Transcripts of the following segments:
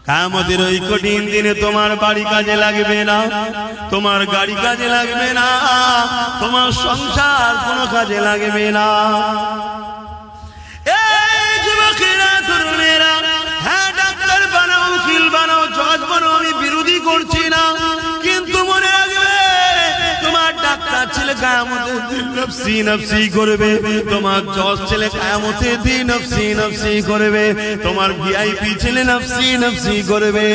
কিয়ামতের ওই কঠিন দিনে তোমার বাড়ি কাজে লাগবে না, তোমার গাড়ি কাজে লাগবে না, তোমার সংসার কোনো কাজে লাগবে না। এই যুবকেরা, তরুণেরা, হ্যাঁ ডাক্তার বানাও, উকিল বানাও, জজ বানাও, আমি বিরোধী করছি না, কিন্তু মনে রাখবে তোমার ডাক্তার ছেলে কিয়ামতের দিন নফসি নফসি করবে, তোমার জজ ছেলে কিয়ামতের দিন নফসি নফসি করবে, তোমার ভিআইপি ছেলে নফসি নফসি করবে।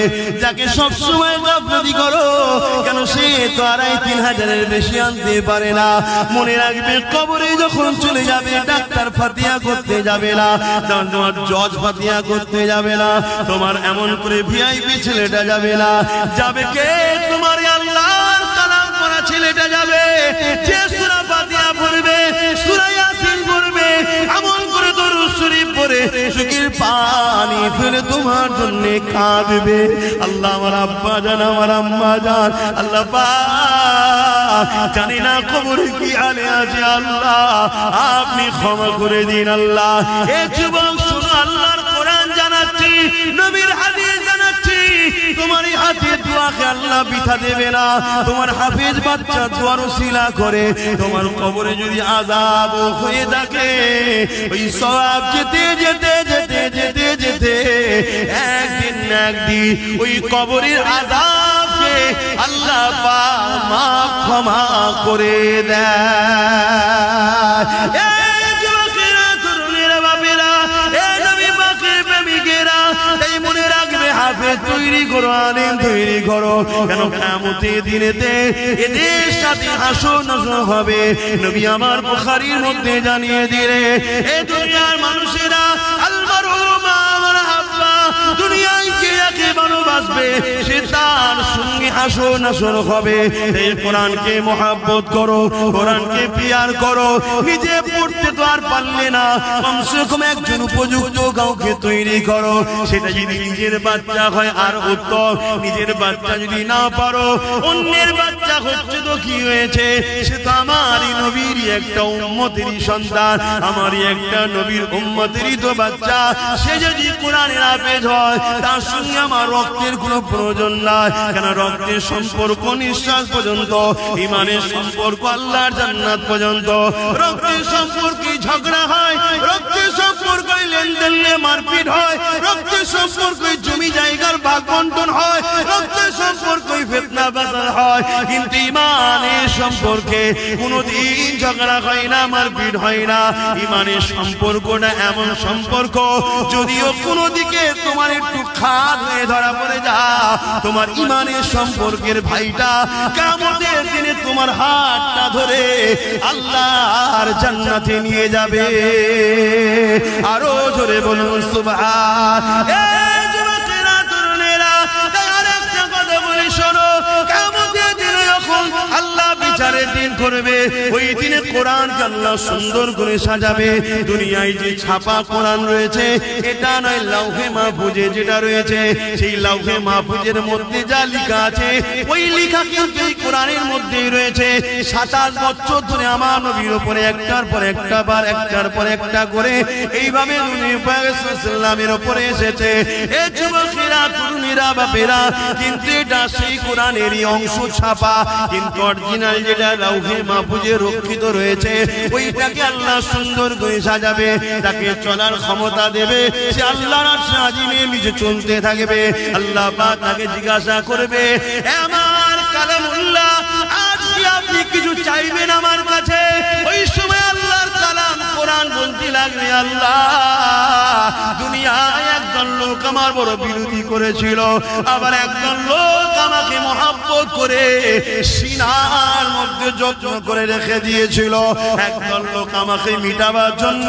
যাকে সব সময় গাফলতি করো কেন, সে তো 2500-3000 বেশি আনতে পারে না। মনে রাখবে কবরে যখন চলে যাবে ডাক্তার ফাতিহা করতে যাবে না, তোমার জজ ফাতিহা করতে যাবে না, তোমার এমন করে ভিআইপি ছেলেটা যাবে না। যাবে কে? তোমার আল্লাহর কালাম পড়া ছেলেটা যাবে, যে সূরা ফাতিহা পড়বে, সূরা ইয়াসিন পড়বে, আমল করে দরুদ শরীফ পড়ে চোখের পানি ফেলে তোমার জন্য কাঁদবে। আল্লাহ আমার আব্বা জান, আমার আম্মা জান, আল্লাহ পাক জানি না কবরে কি হালে আছে, আল্লাহ আপনি ক্ষমা করে দিন। আল্লাহ এ যুবক শুনো, আল্লাহর কোরআন জানাচ্ছি, নবীর হাদিস জানাচ্ছি, তোমার এই হাতে দোয়াকে আল্লাহ বৃথা দেবে না। তোমার হাফেজ বাচ্চা দোয়ার ওসিলা করে তোমার কবরে যদি আযাব হয়ে থাকে, ওই সওয়াব যেতে যেতে যেতে যেতে যেতে একদিন না একদিন ওই কবরের আযাবকে আল্লাহ পাক মাফ ক্ষমা করে দেয়। তৈরি করো, আলেম তৈরি করো, কেন কিয়ামতের দিনেতে এদের সাথে হাসর নাসর হবে। নবী আমার বুখারীর মধ্যে জানিয়ে দিলে, এই দুনিয়ার মানুষেরা আলমারু মা মান হাব্বা, দুনিয়ায় যে যাকে ভালোবাসবে সে তার সঙ্গে হাসর নাসর হবে। এই কোরআনকে মহব্বত করো, কোরআনকে পিয়ার করো। নিজে পড়তে তো আর পারলে না, কমসে কম একজন উপযুক্ত কাউকে তৈরি করো। সেটা যদি নিজের বাচ্চা হয় আর উত্তম, নিজের বাচ্চা যদি না পারো, অন্যের বাচ্চা হচ্ছে তো কি হয়েছে, সে তো আমারই নবীরই একটা উম্মতেরই সন্তান, আমারই একটা নবীর উম্মতেরই তো বাচ্চা। সে যদি কোরআনের হাফেজ হয়, তার সঙ্গে আমার রক্তের কোনো প্রয়োজন নাই, কেন রক্তের সম্পর্ক নিঃশ্বাস পর্যন্ত, ইমানের সম্পর্ক আল্লাহর জান্নাত পর্যন্ত। রক্তের সম্পর্কে ঝগড়া হয়, রক্তের সম্পর্কে লেনদেন মারপিট হয়, রক্তের সম্পর্কে জমি জায়গার ভাগ বন্টন হয়, রক্তের সম্পর্কে ফিতনা বাজার হয়, কিন্তু ইমানের সম্পর্কে কোনোদিন ঝগড়া হয় না, মারপিট হয় না। ইমানের সম্পর্কটা এমন সম্পর্ক, যদিও কোনো দিকে তোমার একটু খাদ হয়ে ধরা পড়ে যা, তোমার ইমানের সম্পর্কের ভাইটা কিয়ামতের দিনে তোমার হাতটা ধরে আল্লাহর জান্নাতে নিয়ে যাবে। আরো জোরে বলুন সুবহান। এই যুবকেরা, তরুণেরা, আরেকটা কথা বলি শোনো, কিয়ামতের দিনে যখন আল্লাহ বিচারের দিন করবে, ওই দিনে কোরআনকে আল্লাহ সুন্দর করে সাজাবে। দুনিয়ায় যে ছাপা কোরআন রয়েছে, এটা নয়, লাউহে মাহফুজে যেটা রয়েছে, সেই লাউহে মাহফুজের মধ্যে যা লেখা আছে, ওই লেখা কিন্তু এই কোরআনের মধ্যেই রয়েছে। 27 বছর ধরে আমার নবীর উপরে একটার পর একটা বার, একটার পর একটা করে এইভাবে নবী পাক সাল্লাল্লাহু উপরে এসেছে। এই যুবকেরা, তরুণীরা, বাপেরা, কিন্তু এটা সেই কোরআনেরই অংশ ছাপা, কিন্তু অরিজিনাল যেটা লাউহে মাহফুজে রক্ষিত রয়েছে, ওইটাকে আল্লাহ সুন্দর করে সাজাবে, তাকে চলার ক্ষমতা দেবে, সে আল্লাহর আরশে আজিমে নিচে চলতে থাকবে। আল্লাহ পাক তাকে জিজ্ঞাসা করবে, আমার কালামুল্লাহ, আজ কি আপনি কিছু চাইবেন আমার কাছে? ওই সময় আল্লাহর কালাম কোরআন বলতে লাগবে, আল্লাহ দুনিয়ায় একজন লোক আমার বড় বিরোধী করেছিল, আবার একজন লোক আমাকে মহব্বত করে সিনার মধ্যে যত্ন করে রেখে দিয়েছিল, একজন লোক আমাকে মিটাবার জন্য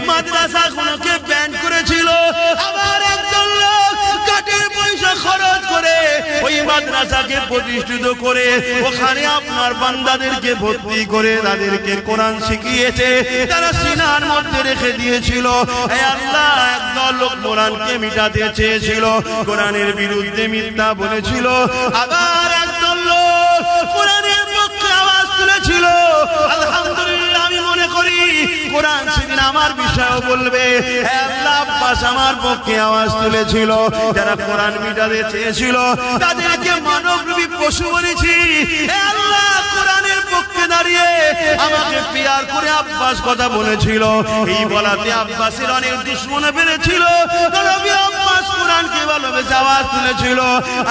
মাদ্রাসাগুলোকে ব্যান করেছিল, আবার একজন লোক কাঠের পয়সা খরচ করে ওই মাদ্রাসাকে প্রতিষ্ঠিত করে ওখানে আপনার বান্দাদেরকে ভর্তি করে তাদেরকে কোরআন শিখিয়েছে, তারা সিনার মধ্যে রেখে দিয়েছিল। হে আল্লাহ, একদল লোক কোরআনকে মিটাতে চেয়েছিল, কোরআনের বিরুদ্ধে মিথ্যা বলেছিল, আবার একদল লোক কোরআনের পক্ষে আওয়াজ তুলেছিল। আলহামদুলিল্লাহ, আমি মনে করি করি কোরআন সেদিন আমার বিষয়ও বলবে। আল্লাহ আব্বাস আমার পক্ষে আওয়াজ তুলেছিল, যারা কোরআন মিটাতে চেয়েছিল তাদেরকে মানবরূপী পশু বলেছি। আল্লাহ কোরআনের পক্ষে দাঁড়িয়ে আমাকে পিয়ার করে আব্বাস কথা বলেছিল। এই বলাতে আব্বাসের অনেক দুশমন বেড়েছিল, নবী আব্বাস কোরআনকে ভালোবেসে আওয়াজ তুলেছিল।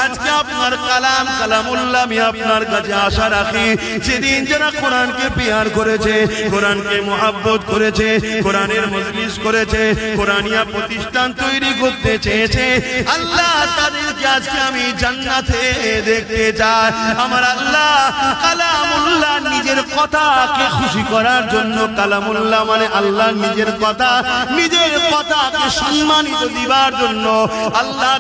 আজকে আপনার কালাম কালামুল্লাহ আমি আপনার কাছে আশা রাখি, সেদিন যারা কোরআনকে পিয়ার করেছে, কোরআনকে মুহাব্বত করেছে, কোরআনের মজলিস করেছে, কোরআনিয়া প্রতিষ্ঠান তৈরি করতে চেয়েছে, আল্লাহ তাদেরকে আজকে আমি জান্নাতে দেখতে চাই। আমার আল্লাহ কালামুল্লাহ নিজের কথাকে খুশি করার জন্য, কালামুল্লাহ মানে আল্লাহ নিজের কথা, নিজের কথাকে সম্মানিত দিবার জন্য আল্লাহ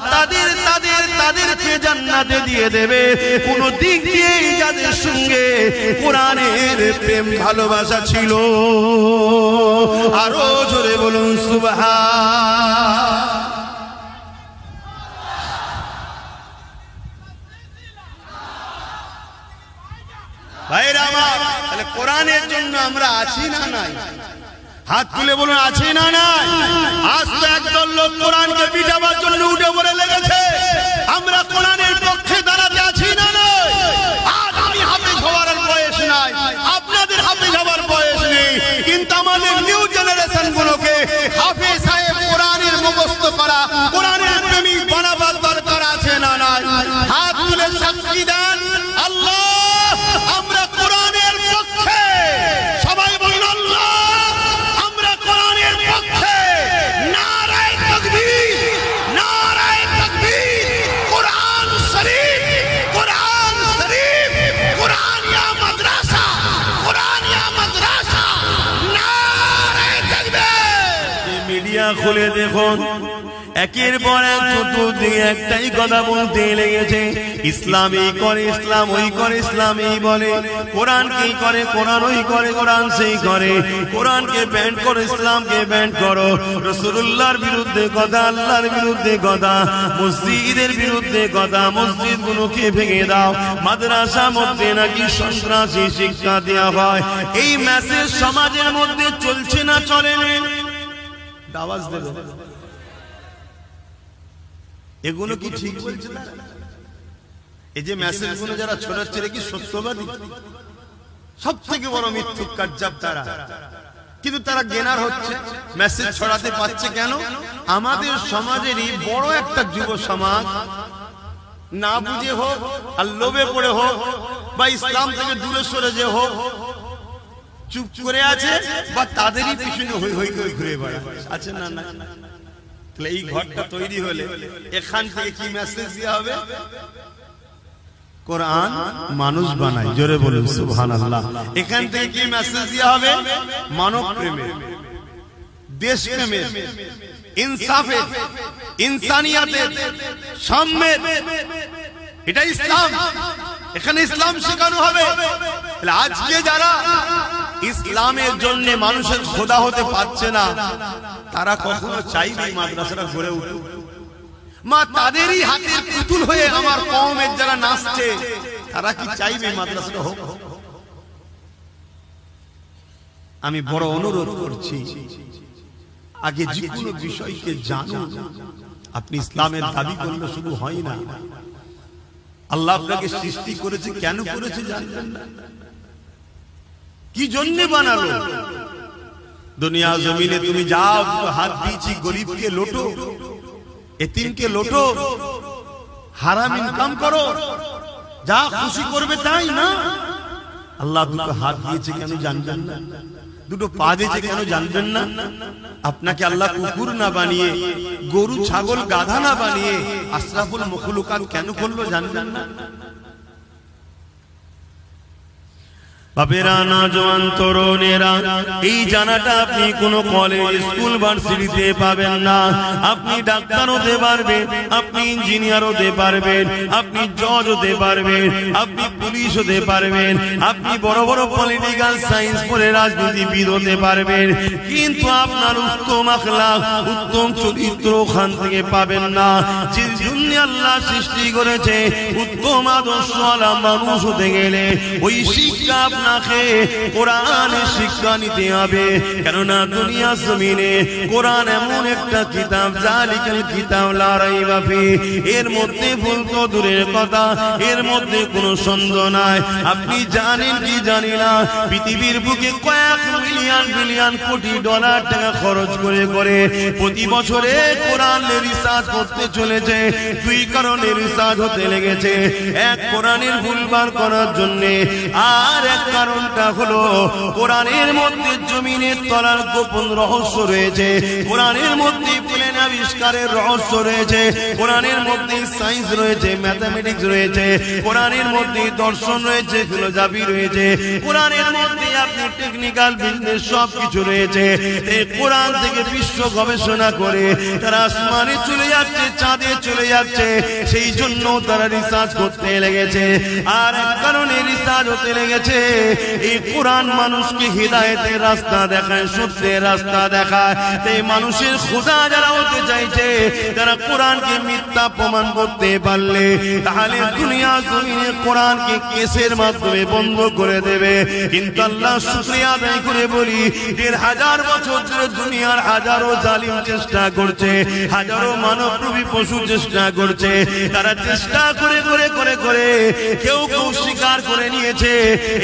তাদেরকে জান্নাতে দিয়ে দেবে। কোন দিক দিয়ে যাদের সঙ্গে কোরআনের প্রেম ভালোবাসা ছিল, আরো জোরে বলুন সুবহান। ভাইরা আমার, তাহলে কোরআনের জন্য আমরা আছি না নাই? হাত তুলে বলুন আছি না নাই? আজ তো একদল লোক কোরআনকে পিটাবার জন্য উঠে পড়ে লেগেছে। আমরা কোরআনের পক্ষে দাঁড়াতে আছি না নাই? আজ আমি হাফেজ হওয়ার বয়স নাই, আপনাদের হাফেজ হওয়ার বয়স নেই, কিন্তু আমাদের নিউ জেনারেশন গুলোকে হাফেজ সাহেব কোরআনের মুখস্থ করা, কোরআনের প্রেমিক বানাবার দরকার আছে না নাই? হাত তুলে সাক্ষী দেন আল্লাহ আমরা কোরআনের পক্ষে। সবাই বলুন আল্লাহ আমরা কোরআনের পক্ষে। নারায়ে তাকবীর, নারায়ে তাকবীর। কোরআন শরীফ, কোরআন শরীফ, কোরআনিয়া মাদ্রাসা, কোরআনিয়া মাদ্রাসা, নারায়ে তাকবীর। মিডিয়া খুলে দেখুন, একের পর এক চতুর্দিকে একটাই কথা বলতে লেগেছে, ইসলামই করে, ইসলাম ওই করে, ইসলামই বলে, কোরআন কি করে, কোরআন ওই করে, কোরআন সেই করে, কোরআনকে ব্যান্ড করো, ইসলামকে ব্যান্ড করো, রাসূলুল্লাহর বিরুদ্ধে কথা, আল্লাহর বিরুদ্ধে কথা, মসজিদের বিরুদ্ধে কথা, মসজিদ গুলোকে ভেঙে দাও, মাদ্রাসার মধ্যে নাকি সন্ত্রাসী শিক্ষা দেওয়া হয়। এই মেসেজ সমাজের মধ্যে চলছে না চলে না? আওয়াজ দেব, এগুলো কি ঠিক বলছে না? এই যে মেসেজ গুলো যারা ছড়াচ্ছে কি সত্যবাদী? সব থেকে বড় মিথ্যুক কার্যাব তারা, কিন্তু তারা গেনার হচ্ছে, মেসেজ ছড়াতে পারছে কেন? আমাদের সমাজেরই বড় একটা যুব সমাজ না বুঝে হোক আর লোভে পড়ে হোক বা ইসলাম থেকে দূরে সরে যে হোক চুপ করে আছে, বা তাদেরই পিছনে হই হই করে ঘুরে বেড়াচ্ছে, আছে না? না, এই ঘরটা তৈরি হলে এখান থেকে কি মেসেজ দেওয়া হবে? কোরআন মানুষ বানায়, জোরে বলুন সুবহানাল্লাহ। এখান থেকে কি মেসেজ দেওয়া হবে? মানব প্রেমের, দেশ প্রেমের, ইনসাফের, ইনসানিয়াতের, সাম্যের। এটা ইসলাম, এখানে ইসলাম শেখানো হবে। আজকে যারা ইসলামের জন্য মানুষের খোদা হতে পারছে না, তারা কখনো চাইবে মাদ্রাসাটা গড়ে উঠুক? মা তাদেরই হাতের পুতুল হয়ে আমার কওমের যারা নাচছে, তারা কি চাইবে মাদ্রাসাটা হোক? আমি বড় অনুরোধ করছি, আগে যে কোনো বিষয়কে জানুন। আপনি ইসলামের দাবি করলে শুধু হয় না, আল্লাহ আপনাকে সৃষ্টি করেছে, কেন করেছে জানবেন না? কি জন্য বানালো? দুনিয়া জমিনে তুমি যাও, হাত দিয়েছি, গরিবকে লোটো, এতিমকে লোটো, হারাম ইনকাম করো, যা খুশি করবে তাই না? আল্লাহ দুটো হাত দিয়েছে কেন জানবেন না? দুটো পা দিয়েছে কেন জানবেন না? আপনাকে আল্লাহ কুকুর না বানিয়ে, গরু ছাগল গাধা না বানিয়ে আশরাফুল মখলুকাত কেন করলো জানবেন না? বাপেরা, নওজোয়ান তরুণেরা, এই জানাটা আপনি কোন কলেজ, স্কুল, ভার্সিটিতে পাবেন না। আপনি ডাক্তার হতে পারবেন, আপনি ইঞ্জিনিয়ার হতে পারবেন, আপনি জজ হতে পারবেন, আপনি পুলিশ হতে পারবেন, আপনি বড় বড় পলিটিক্যাল সায়েন্স পড়ে রাজনীতিবিদ হতে পারবেন, কিন্তু আপনার উত্তম আখলাক, উত্তম চরিত্র ওখান থেকে পাবেন না। যে জন্য আল্লাহ সৃষ্টি করেছে, উত্তম আদর্শওয়ালা মানুষ হতে গেলে ওই শিক্ষা না খেয়ে কোরআনের শিক্ষা নিতে হবে। কেননা দুনিয়া জমিনে কোরআন এমন একটা কিতাব, জালিকাল কিতাব লা রাইবা ফি, এর মধ্যে ভুল তো দূরের কথা, এর মধ্যে কোনো সন্দেহ নাই। আপনি জানেন কি জানি না, পৃথিবীর বুকে কয়েক মিলিয়ন বিলিয়ন কোটি ডলার টাকা খরচ করে করে প্রতি বছরে কোরআনের রিসার্চ করতে চলেছে। দুই কারণে রিসার্চ হতে লেগেছে, এক কোরআনের ভুলবার করার জন্য, আর এক কারণটা হলো কোরআনের মধ্যে জমিনের তলার গোপন রহস্য রয়েছে, কোরআনের মধ্যে প্লেন আবিষ্কারের রহস্য রয়েছে, কোরআনের মধ্যে সায়েন্স রয়েছে, ম্যাথমেটিক্স রয়েছে, কোরআনের মধ্যে দর্শন রয়েছে, ফিলোসফি রয়েছে, কোরআনের মধ্যে আপনি টেকনিক্যাল বিজনেস সব কিছু রয়েছে। এই কোরআন থেকে বিশ্ব গবেষণা করে তারা আসমানে চলে যাচ্ছে, চাঁদে চলে যাচ্ছে, সেই জন্য তারা রিসার্চ করতে লেগেছে। আর এক কারণে রিসার্চ হতে লেগেছে, এই কোরআন মানুষকে হিদায়াতের রাস্তা দেখায়, সত্যের রাস্তা দেখায়। এই মানুষের খোদা যারা হতে চাইছে, যারা কোরআনকে মিথ্যা প্রমাণ করতে পারলে, তাহলে দুনিয়া জমিনে কোরআনকে কেসের মাধ্যমে বন্ধ করে দেবে। কিন্তু আল্লাহ শুকরিয়া আদায় করে বলি, ১,৫০০ বছর ধরে দুনিয়ার হাজারো জালিম চেষ্টা করছে, হাজারো মানবরূপী পশু চেষ্টা করছে, তারা চেষ্টা করে করে করে করে কেউ কেউ স্বীকার করে নিয়েছে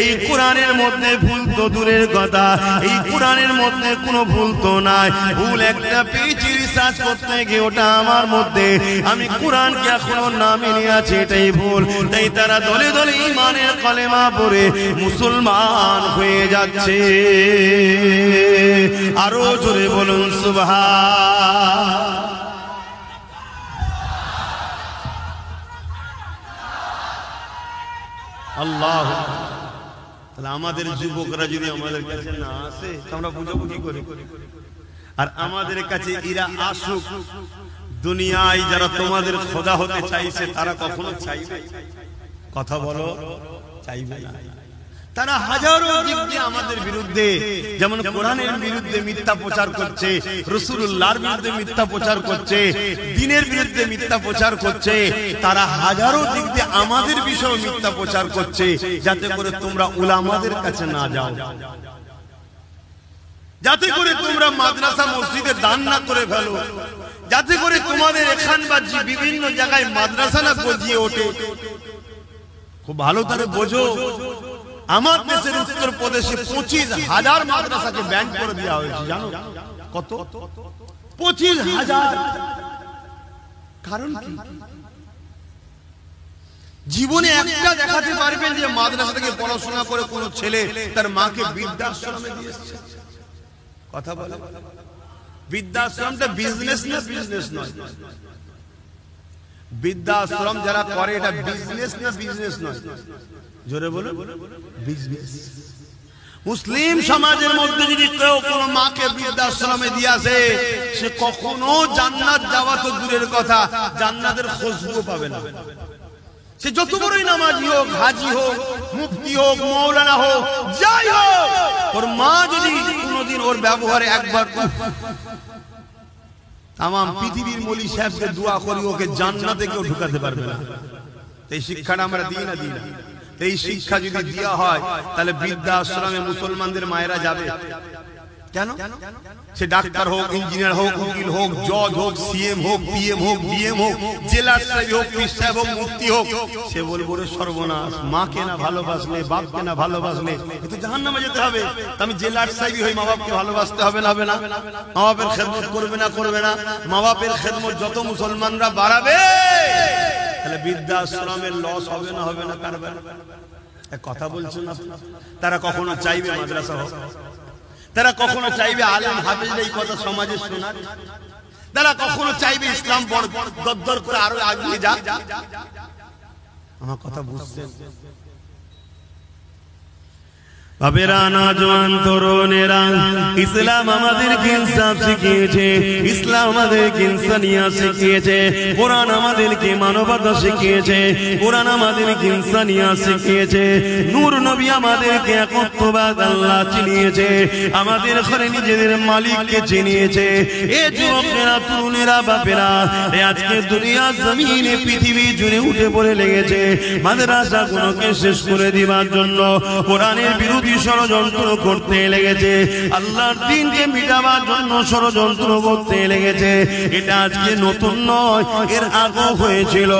এই কোরআনের মধ্যে ভুল তো দূরের কথা, এই কোরআনের মধ্যে কোনো ভুল তো নাই। ভুল একটা পেয়েছি রিসার্চ করতে গিয়ে, ওটা আমার মধ্যে, আমি কোরআনকে এখনো না মেনে আছি, এটাই ভুল। তাই তারা দলে দলে ঈমানের কলেমা পড়ে মুসলমান হয়ে যাচ্ছে। আরো জোরে বলুন সুবহান। আল্লাহ। তাহলে আমাদের যুবকরা যদি আমাদের কাছে না আসে, আমরা বুঝবো কি করে? আর আমাদের কাছে এরা আসুক। দুনিয়ায় যারা তোমাদের খোদা হতে চাইছে, তারা কখনো চাইবে? কথা বলো, চাইবে না। তারা হাজারো দিক দিয়ে আমাদের বিরুদ্ধে, যেমন কোরআনের বিরুদ্ধে মিথ্যা প্রচার করছে, রাসূলুল্লাহর বিরুদ্ধে মিথ্যা প্রচার করছে, দ্বীনের বিরুদ্ধে মিথ্যা প্রচার করছে, তারা হাজারো দিক দিয়ে আমাদের বিষয়ে মিথ্যা প্রচার করছে, যাতে করে তোমরা উলামাদের কাছে না যাও, যাতে করে তোমরা মাদ্রাসা মসজিদে দান না করে ফেলো, যাতে করে তোমাদের এখান বা বিভিন্ন জায়গায় মাদ্রাসা না গজিয়ে ওঠে। খুব ভালো করে বোঝো, আমার দেশের উত্তর প্রদেশে 25,000 মাদ্রাসাকে ব্যান করে দেওয়া হয়েছে। জানো কত? 25,000। কারণ কি? জীবনে একটা দেখাতে পারবেন যে মাদ্রাসা থেকে পড়াশোনা করে কোন ছেলে তার মাকে বৃদ্ধাশ্রমে দিয়েছে? কথা বলে। বৃদ্ধাশ্রমটা বিজনেস না, বিজনেস নয়। বৃদ্ধাশ্রম যারা করে, এটা বিজনেস না, বিজনেস নয়। জোরে বলো, বিজনেস। মুসলিম সমাজের মধ্যে যদি কেউ কোন মাকে বৃদ্ধাশ্রমে দিয়েছে, সে কখনো জান্নাত যাওয়া তো দূরের কথা, জান্নাতের খুশবু পাবে না। সে যত বড়ই নামাজি হোক, হাজি হোক, মুফতি হোক, মৌলানা হোক, যাই হোক, ওর মা যদি কোনদিন ওর ব্যবহারে একবার তাম পৃথিবীর মলি সাহেবকে দোয়া করি, ওকে জান্নাতে কেউ ঢুকাতে পারবে না। এই শিক্ষাটা আমরা দিই না, দিই না। এই শিক্ষা যদি দেওয়া হয়, তাহলে বৃদ্ধাশ্রমে মুসলমানদের মায়েরা যাবে কেন? সে ডাক্তার হোক, ইঞ্জিনিয়ার হোক, উকিল হোক, জজ হোক, সিএম হোক, পিএম হোক, ডিএম হোক, জেলার সাহেব হোক, পীর সাহেব হোক, মুফতি হোক, সে বলবো রে সর্বনাশ, মাকে না ভালোবাসলে, বাপকে না ভালোবাসলে এ তো জাহান্নামে যেতে হবে। আমি জেলার সাহেবই হই, মা বাপকে ভালোবাসতে হবে না, হবে না? মা বাপের খেদমত করবে না, করবে না? মা বাপের খেদমত যত মুসলমানরা বাড়াবে, তাহলে বৃদ্ধাশ্রমের লস হবে না, হবে না? কারবার কথা বলছেন না। তারা কখনো চাইবে মাদ্রাসা হোক, তারা কখনো চাইবে আলেম হাফেজরা এই কথা সমাজে শোনার, তারা কখনো চাইবে ইসলাম বড় দরদর করে আরো এগিয়ে যাক? আমার কথা বুঝছেন? বাবেরা, নওজোয়ান তরুণেরা, ইসলাম আমাদেরকে ইনসাফ শিখিয়েছে, ইসলাম আমাদেরকে ইনসানিয়াত শিখিয়েছে, কোরআন আমাদেরকে মানবতা শিখিয়েছে, কোরআন আমাদেরকে ইনসানিয়াত শিখিয়েছে, নূর নবী আমাদেরকে একত্ববাদ আল্লাহ চিনিয়েছে, আমাদের ঘরে নিজেদের মালিককে চিনিয়েছে। এ যুবকেরা, তরুণেরা, বাপেরা, আজকে দুনিয়া জমিনে পৃথিবী জুড়ে উঠে পড়ে লেগেছে মাদ্রাসাগুলোকে শেষ করে দিবার জন্য, কোরআনের বিরুদ্ধে ষড়যন্ত্র করতে লেগেছে, আল্লাহর দ্বীনকে মিটাবার জন্য ষড়যন্ত্র করতে লেগেছে। এটা আজকে নতুন নয়, এর আগেও হয়েছিল।